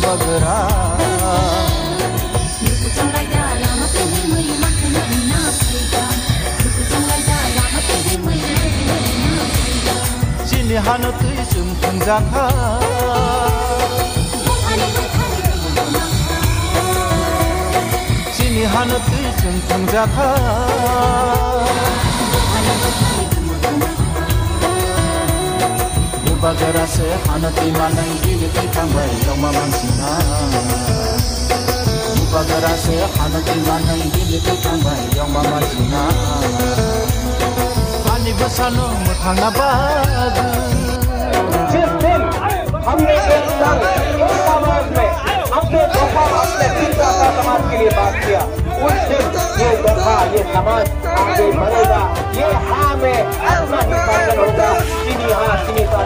bugara Sini hanu tui sum pungjaka Sini hanu tui sum pungjaka Bugara se hanu tui manai gili tui tangbai yoma mansina Bugara se hanu tui manai gili tui tangbai yoma mansina Ani basano muthana badu जिस दिन हमने एक संग एक समाज में अपने दफा अपने दिल का समाज के लिए बात किया उस दिन ये दफा ये समाज आगे बढ़ेगा ये हाँ में अपना हिफाजत होगा चीनी हाँ चीनी का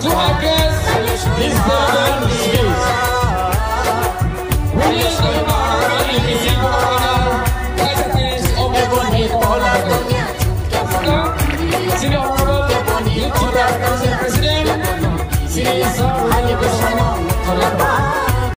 To address this